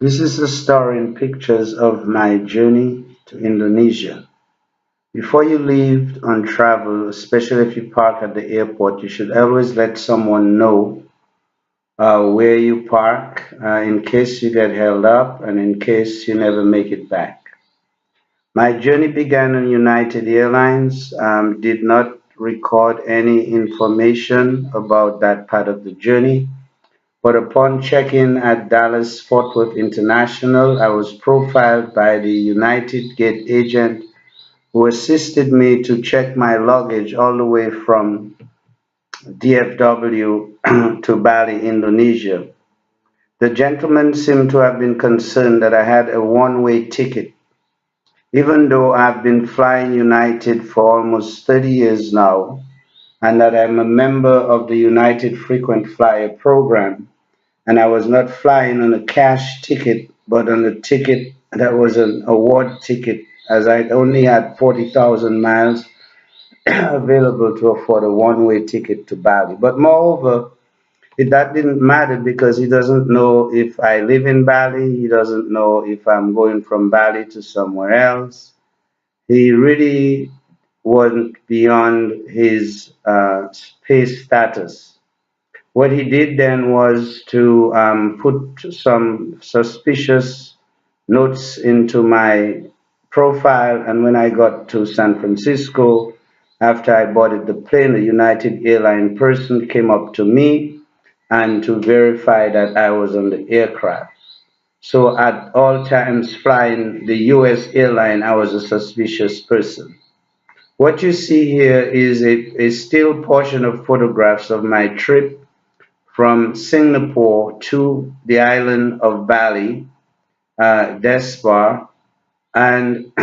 This is a story in pictures of my journey to Indonesia. Before you leave on travel, especially if you park at the airport, you should always let someone know where you park in case you get held up and in case you never make it back. My journey began on United Airlines, did not record any information about that part of the journey. But upon check-in at Dallas Fort Worth International, I was profiled by the United Gate agent who assisted me to check my luggage all the way from DFW to Bali, Indonesia. The gentleman seemed to have been concerned that I had a one-way ticket, even though I've been flying United for almost 30 years now, and that I'm a member of the United Frequent Flyer program. And I was not flying on a cash ticket, but on a ticket that was an award ticket, as I only had 40,000 miles available to afford a one-way ticket to Bali. But moreover, that didn't matter because he doesn't know if I live in Bali. He doesn't know if I'm going from Bali to somewhere else. He really wasn't beyond his space status. What he did then was to put some suspicious notes into my profile. And when I got to San Francisco, after I boarded the plane, a United Airline person came up to me and to verify that I was on the aircraft. So at all times flying the US airline, I was a suspicious person. What you see here is a still portion of photographs of my trip from Singapore to the island of Bali, Despar, and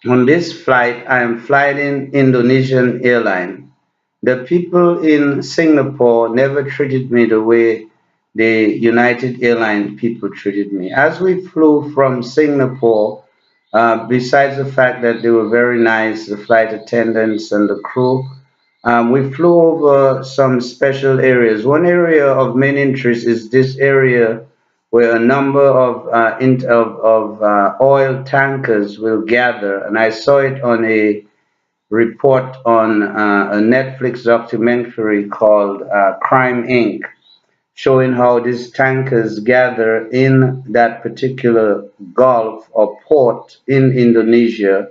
on this flight, I am flying Indonesian airline. The people in Singapore never treated me the way the United Airlines people treated me. As we flew from Singapore, besides the fact that they were very nice, the flight attendants and the crew, we flew over some special areas. One area of main interest is this area where a number of oil tankers will gather, and I saw it on a report on a Netflix documentary called Crime Inc., showing how these tankers gather in that particular gulf or port in Indonesia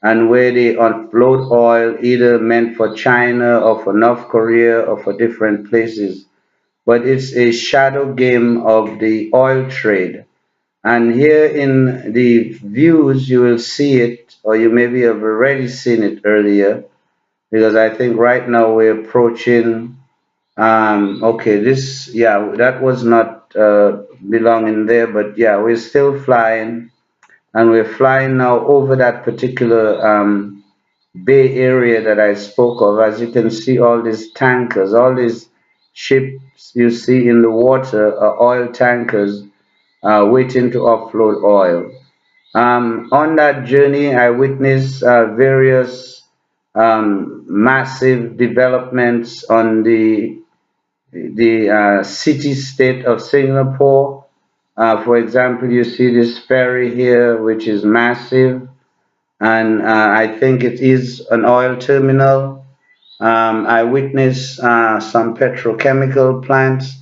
and where they unload oil either meant for China or for North Korea or for different places. But it's a shadow game of the oil trade. And here in the views, you will see it, or you maybe have already seen it earlier, because I think right now we're approaching. Okay, this, yeah, that was not belonging there, but yeah, we're still flying, and we're flying now over that particular Bay Area that I spoke of. As you can see, all these tankers, all these ships you see in the water are oil tankers waiting to offload oil. On that journey, I witnessed various massive developments on the city state of Singapore. For example, you see this ferry here, which is massive, and I think it is an oil terminal. I witnessed some petrochemical plants,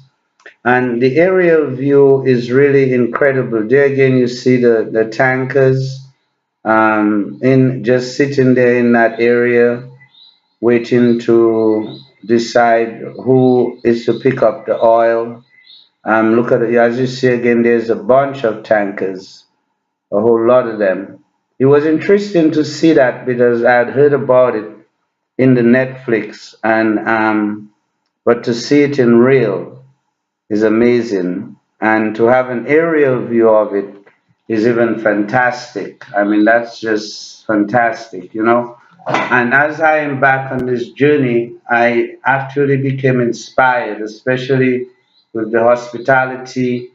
and the aerial view is really incredible. There again, you see the tankers in just sitting there in that area, waiting to decide who is to pick up the oil. Look at it, as you see again, there's a bunch of tankers, a whole lot of them. It was interesting to see that because I had heard about it in the Netflix, and but to see it in real is amazing, and to have an aerial view of it is even fantastic. I mean, that's just fantastic, you know. And as I am back on this journey, I actually became inspired, especially with the hospitality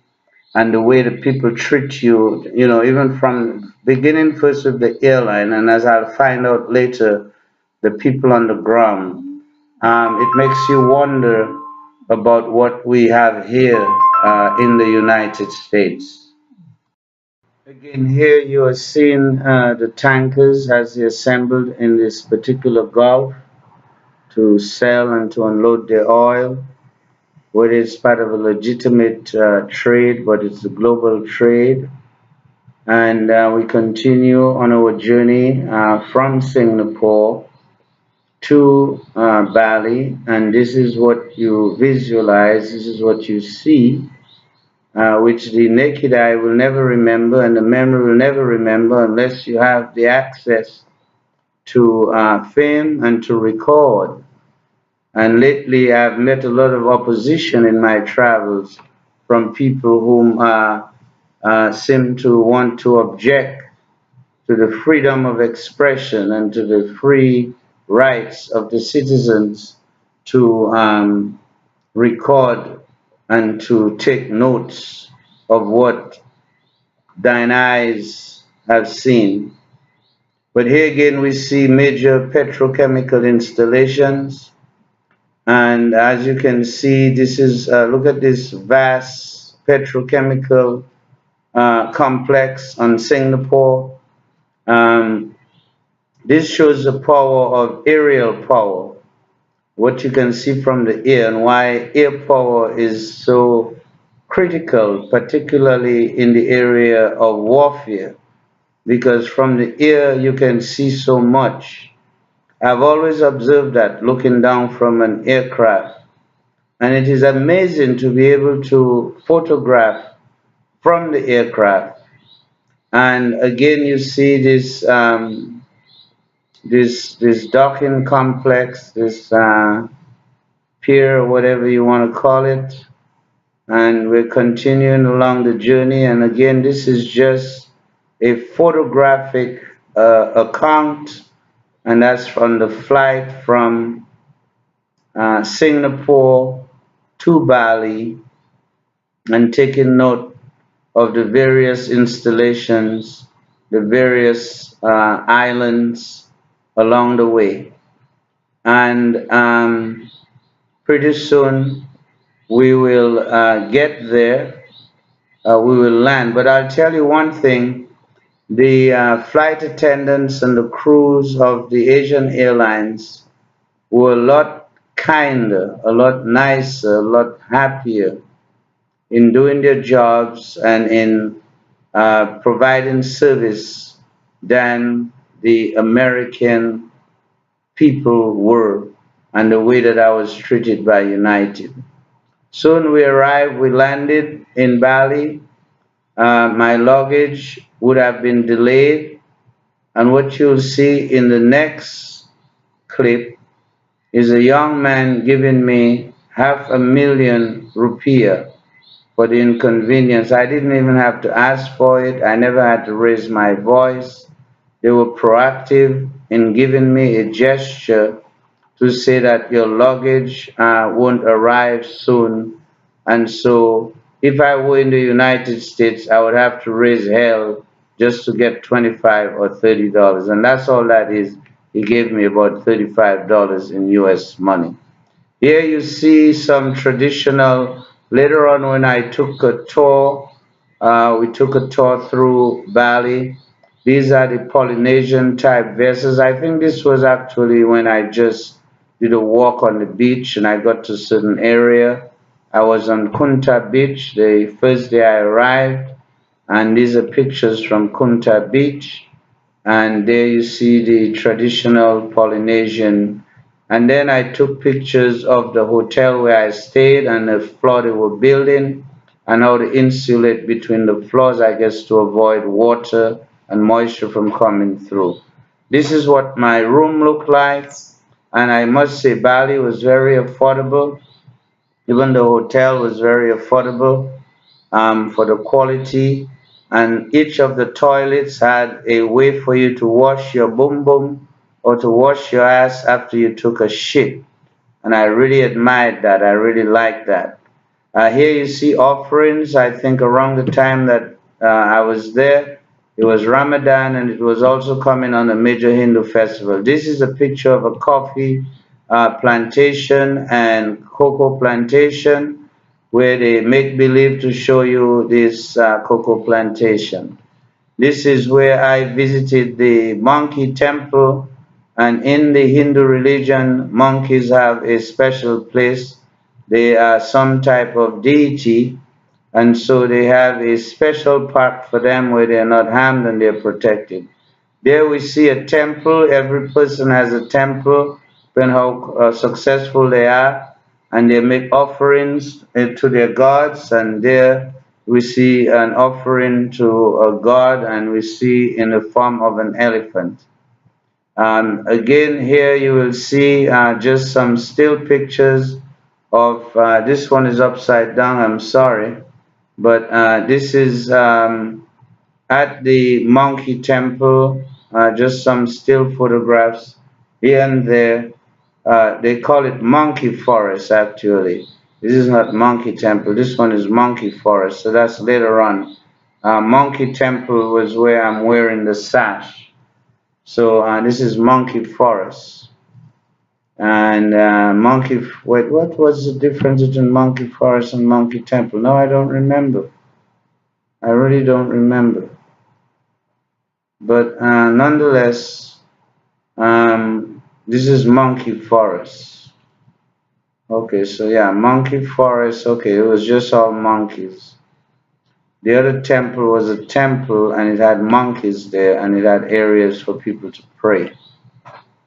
and the way the people treat you, you know, even from beginning first with the airline, and as I'll find out later, the people on the ground. It makes you wonder about what we have here in the United States. Again, here you are seeing the tankers as they assembled in this particular gulf to sell and to unload their oil, whether it's part of a legitimate trade, but it's a global trade. And we continue on our journey from Singapore to Bali, and this is what you visualize, this is what you see, which the naked eye will never remember, and the memory will never remember unless you have the access to film and to record. And lately, I've met a lot of opposition in my travels from people whom seem to want to object to the freedom of expression and to the free rights of the citizens to record and to take notes of what thine eyes have seen. But here again, we see major petrochemical installations. And as you can see, this is, look at this vast petrochemical complex on Singapore. Um, this shows the power of aerial power, what you can see from the air, and why air power is so critical, particularly in the area of warfare, because from the air you can see so much. I've always observed that looking down from an aircraft, and it is amazing to be able to photograph from the aircraft. And again, you see this docking complex, this pier, whatever you want to call it, and we're continuing along the journey. And again, this is just a photographic account, and that's from the flight from Singapore to Bali, and taking note of the various installations, the various islands along the way. And pretty soon we will get there, we will land. But I'll tell you one thing, the flight attendants and the crews of the Asian Airlines were a lot kinder, a lot nicer, a lot happier in doing their jobs and in providing service than the American people were, and the way that I was treated by United. Soon we arrived, we landed in Bali. My luggage would have been delayed, and what you'll see in the next clip is a young man giving me 500,000 rupiah for the inconvenience. I didn't even have to ask for it. I never had to raise my voice. They were proactive in giving me a gesture to say that your luggage won't arrive soon. And so if I were in the United States, I would have to raise hell just to get 25 or $30. And that's all that is. He gave me about $35 in US money. Here you see some traditional, later on when I took a tour, we took a tour through Bali. These are the Polynesian type vessels. I think this was actually when I just did a walk on the beach and I got to a certain area. I was on Kunta Beach the first day I arrived, and these are pictures from Kunta Beach. And there you see the traditional Polynesian. And then I took pictures of the hotel where I stayed and the floor they were building and how to insulate between the floors, I guess, to avoid water and moisture from coming through. This is what my room looked like, and I must say Bali was very affordable. Even the hotel was very affordable for the quality, and each of the toilets had a way for you to wash your boom boom or to wash your ass after you took a shit. And I really admired that. I really liked that. Here you see offerings. I think around the time that I was there, it was Ramadan and it was also coming on a major Hindu festival. This is a picture of a coffee plantation and cocoa plantation where they make believe to show you this cocoa plantation. This is where I visited the monkey temple, and in the Hindu religion, monkeys have a special place. They are some type of deity, and so they have a special part for them where they are not harmed and they are protected. There we see a temple. Every person has a temple, depending how successful they are, and they make offerings to their gods. And there we see an offering to a god, and we see in the form of an elephant. Again, here you will see just some still pictures of this one is upside down. I'm sorry, but this is. At the monkey temple, just some still photographs here and there. They call it monkey forest actually. This is not monkey temple, this one is monkey forest, so that's later on. Monkey temple was where I'm wearing the sash. So this is monkey forest. And wait, what was the difference between monkey forest and monkey temple? No, I don't remember. I really don't remember. But nonetheless, this is monkey forest. Okay, so yeah, monkey forest. Okay, it was just all monkeys. The other temple was a temple and it had monkeys there and it had areas for people to pray.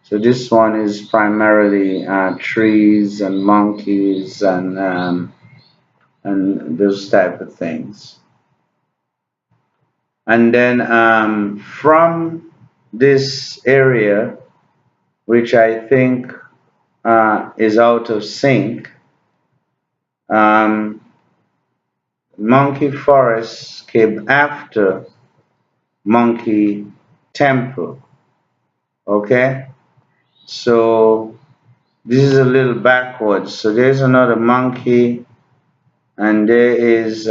So this one is primarily trees and monkeys and those type of things. And then from this area, which I think is out of sync. Um, Monkey Forest came after Monkey Temple. Okay, so this is a little backwards. So there's another monkey, and there is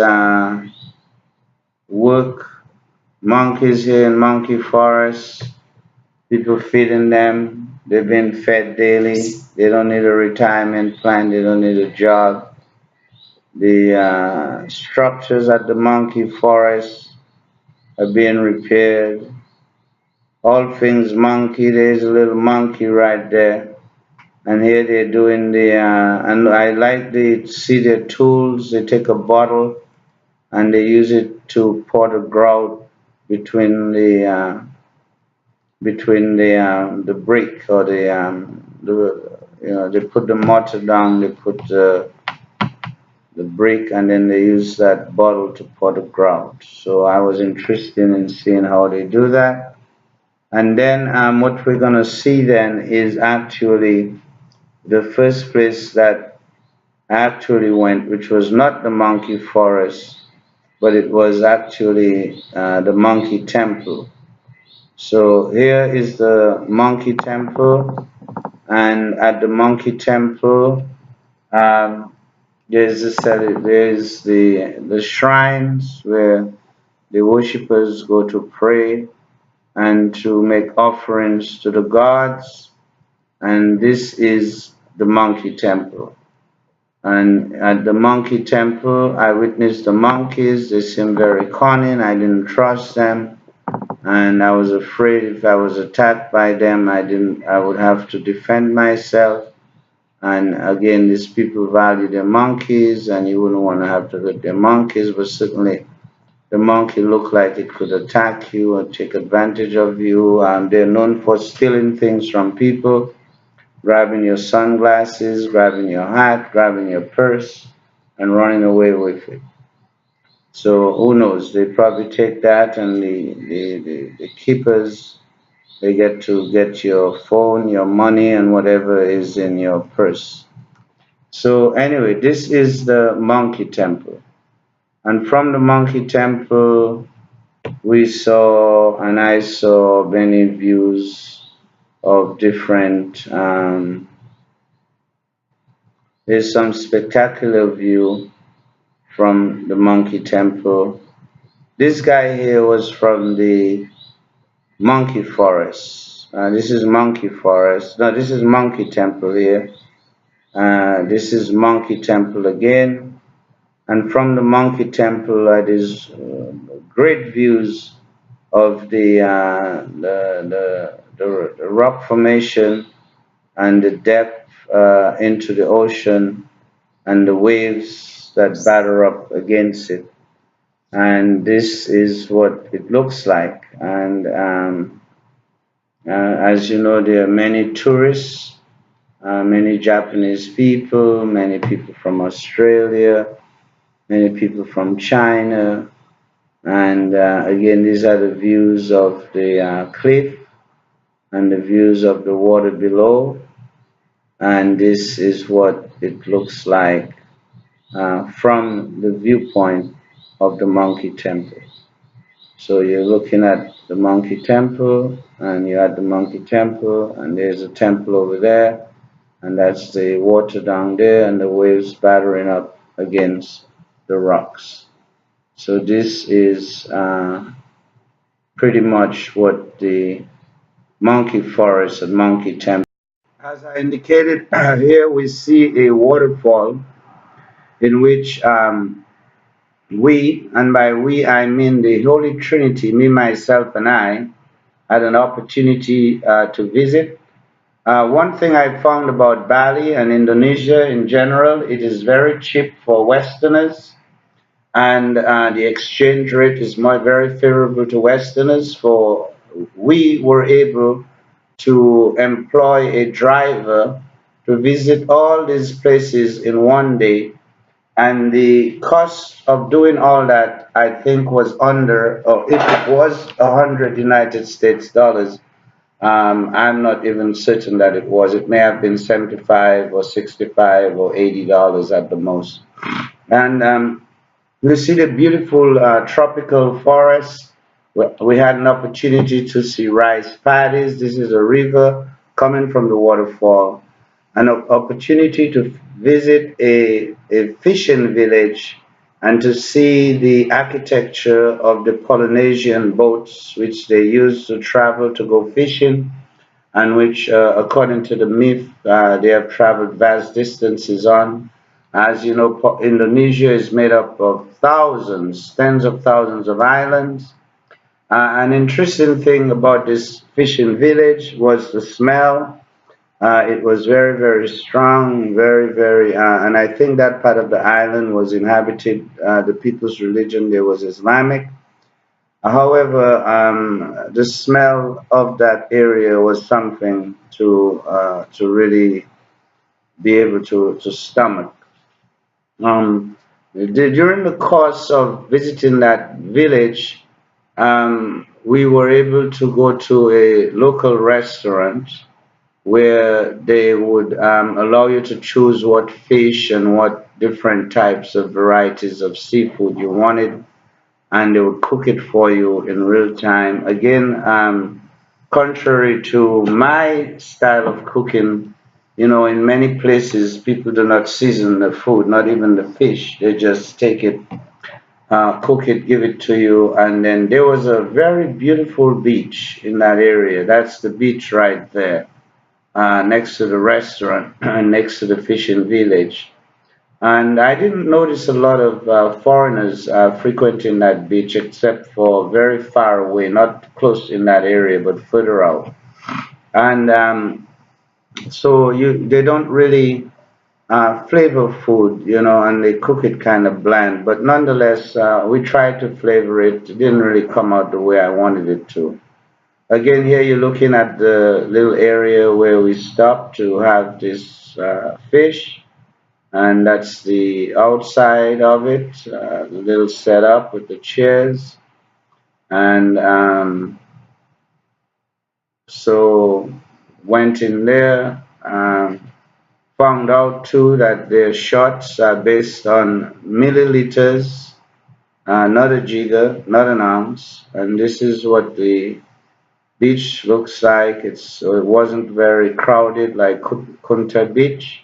work monkeys here in Monkey Forest. People feeding them. They've been fed daily. They don't need a retirement plan. They don't need a job. The structures at the monkey forest are being repaired. All things monkey, there's a little monkey right there. And here they're doing and I like to see their tools. They take a bottle and they use it to pour the grout between the brick or they put the mortar down, they put the brick, and then they use that bottle to pour the grout. So I was interested in seeing how they do that. And then what we're going to see then is actually the first place that I actually went, which was not the monkey forest, but it was actually the monkey temple. So here is the monkey temple, and at the monkey temple, um, there's the shrines where the worshippers go to pray and to make offerings to the gods, and this is the monkey temple. And at the monkey temple, I witnessed the monkeys. They seemed very cunning. I didn't trust them, and I was afraid if I was attacked by them, I would have to defend myself. And again, these people value their monkeys, and you wouldn't want to have to hurt their monkeys, but certainly the monkey looked like it could attack you or take advantage of you. They're known for stealing things from people, grabbing your sunglasses, grabbing your hat, grabbing your purse, and running away with it. So who knows? They probably take that, and the keepers, they get to get your phone, your money, and whatever is in your purse. So anyway, this is the monkey temple. And from the monkey temple, we saw and I saw many views of different, there's some spectacular view from the monkey temple. This guy here was from the monkey forest. This is monkey forest. No, this is monkey temple here. This is monkey temple again. And from the monkey temple, there's great views of the rock formation and the depth into the ocean and the waves that batter up against it. And this is what it looks like. And as you know, there are many tourists, many Japanese people, many people from Australia, many people from China. And again, these are the views of the cliff and the views of the water below. And this is what it looks like from the viewpoint of the Monkey Temple. So you're looking at the Monkey Temple, and you're at the Monkey Temple, and there's a temple over there, and that's the water down there, and the waves battering up against the rocks. So this is pretty much what the monkey forest and monkey temple. As I indicated, here we see a waterfall in which we, and by we I mean the Holy Trinity, me, myself, and I, had an opportunity to visit. One thing I found about Bali and Indonesia in general, it is very cheap for Westerners, and the exchange rate is very favorable to Westerners. For we were able to employ a driver to visit all these places in one day, and the cost of doing all that I think was under, or if it was 100 United States dollars, I'm not even certain that it was. It may have been 75 or 65 or $80 at the most. And you see the beautiful tropical forest. We had an opportunity to see rice paddies. This is a river coming from the waterfall. An opportunity to visit a fishing village and to see the architecture of the Polynesian boats which they use to travel to go fishing, and which, according to the myth, they have traveled vast distances on. As you know, Indonesia is made up of thousands, tens of thousands of islands. An interesting thing about this fishing village was the smell. It was very, very strong, very, very, and I think that part of the island was inhabited, the people's religion there was Islamic. However, the smell of that area was something to really be able to stomach. During the course of visiting that village, we were able to go to a local restaurant where they would allow you to choose what fish and what different types of varieties of seafood you wanted, and they would cook it for you in real time. Again, contrary to my style of cooking, you know, in many places people do not season the food, not even the fish. They just take it, cook it, give it to you, and then there was a very beautiful beach in that area. That's the beach right there, next to the restaurant and next to the fishing village. And I didn't notice a lot of foreigners frequenting that beach except for very far away, not close in that area, but further out. And so they don't really flavor food, you know, and they cook it kind of bland. But nonetheless, we tried to flavor it. It didn't really come out the way I wanted it to. Again, here you're looking at the little area where we stopped to have this fish, and that's the outside of it, the little setup with the chairs. And so went in there, found out too that their shots are based on milliliters, not a jigger, not an ounce. And this is what the beach looks like. It wasn't very crowded like Kunta Beach,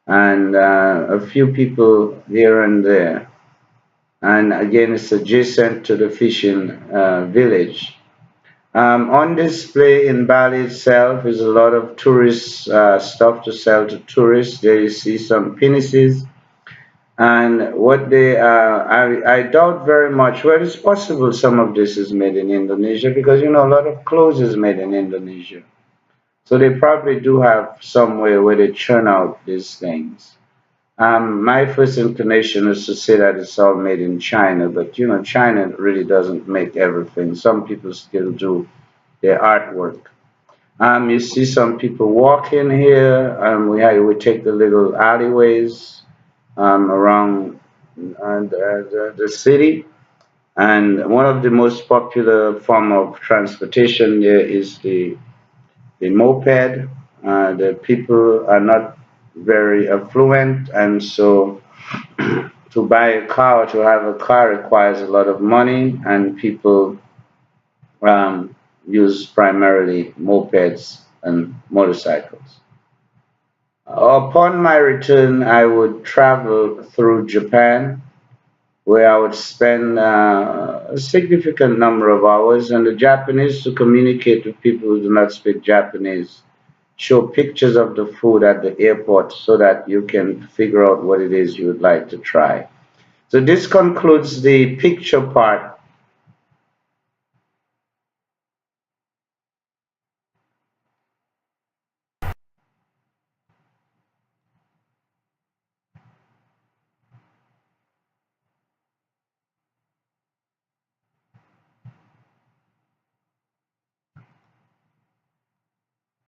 and a few people here and there. And again, it's adjacent to the fishing village. On display in Bali itself is a lot of tourist stuff to sell to tourists. There you see some penises, And I doubt very much. Well, it's possible some of this is made in Indonesia because you know a lot of clothes is made in Indonesia. So they probably do have somewhere where they churn out these things. My first inclination is to say that it's all made in China, but you know, China really doesn't make everything. Some people still do their artwork. You see some people walking here. We take the little alleyways around the city, and one of the most popular form of transportation there is the moped. The people are not very affluent, and so to buy a car or to have a car requires a lot of money, and people um, use primarily mopeds and motorcycles. Upon my return, I would travel through Japan, where I would spend a significant number of hours, and the Japanese to communicate with people who do not speak Japanese. Show pictures of the food at the airport so that you can figure out what it is you would like to try. So this concludes the picture part